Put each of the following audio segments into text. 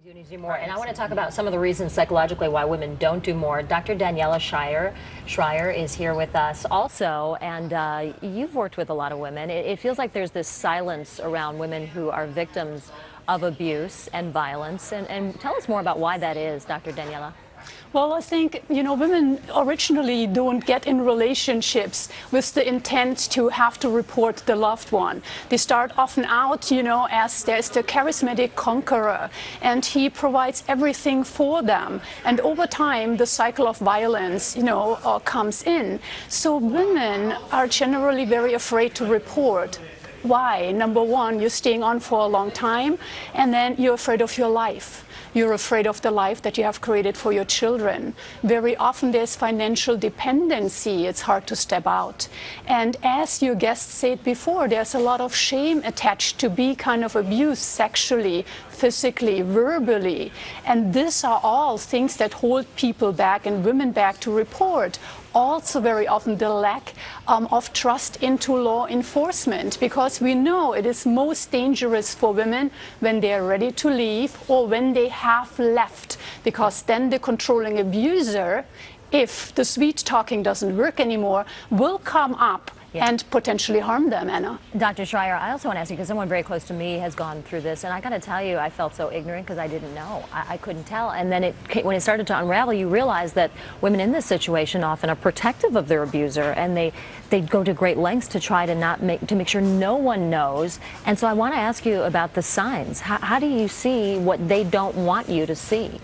Do need to do more, and I want to talk about some of the reasons psychologically why women don't do more. Dr. Daniela Schreier is here with us also, and you've worked with a lot of women. It feels like there's this silence around women who are victims of abuse and violence, and tell us more about why that is, Dr. Daniela. Well, I think, women originally don't get in relationships with the intent to have to report the loved one. They start often out, as there's the charismatic conqueror, and he provides everything for them. And over time, the cycle of violence, comes in. So women are generally very afraid to report. Why? Number one, you're staying on for a long time, and then you're afraid of your life. You're afraid of the life that you have created for your children. Very often there's financial dependency. It's hard to step out. And as your guest said before, there's a lot of shame attached to be kind of abused sexually, physically, verbally. And these are all things that hold people back and women back to report. Also very often the lack of trust into law enforcement, because we know it is most dangerous for women when they are ready to leave or when they have left, because then the controlling abuser, if the sweet talking doesn't work anymore, will come up and potentially harm them, Anna. Dr. Schreier, I also want to ask you, because someone very close to me has gone through this, and I got to tell you, I felt so ignorant because I didn't know. I couldn't tell. And then when it started to unravel, you realize that women in this situation often are protective of their abuser, and they go to great lengths to try to make sure no one knows. And so I want to ask you about the signs. How do you see what they don't want you to see?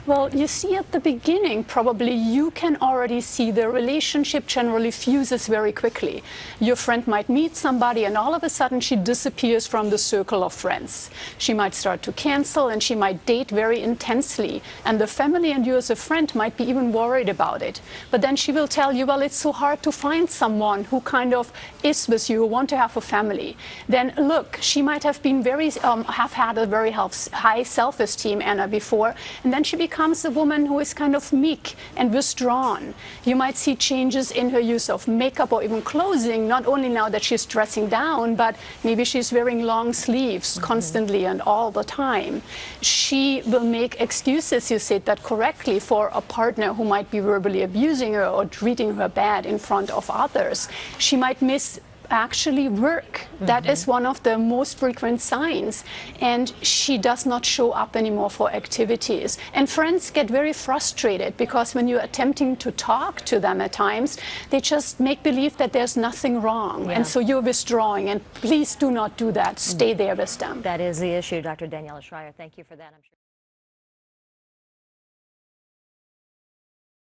Well, you see at the beginning, probably you can already see the relationship generally fuses very quickly. Your friend might meet somebody and all of a sudden she disappears from the circle of friends. She might start to cancel and she might date very intensely. And the family and you as a friend might be even worried about it. But then she will tell you, well, it's so hard to find someone who kind of is with you, who want to have a family. Then look, she might have been have had a very high self-esteem, Anna, before, and then she becomes a woman who is kind of meek and withdrawn. You might see changes in her use of makeup or even clothing, not only now that she's dressing down, but maybe she's wearing long sleeves constantly and all the time. She will make excuses, you said that correctly, for a partner who might be verbally abusing her or treating her bad in front of others. She might miss actually work. That is one of the most frequent signs, and she does not show up anymore for activities. And friends get very frustrated because when you're attempting to talk to them at times, they just make believe that there's nothing wrong, and so you're withdrawing, and please do not do that. Stay there with them. That is the issue. Dr. Daniela Schreier, thank you for that. I'm sure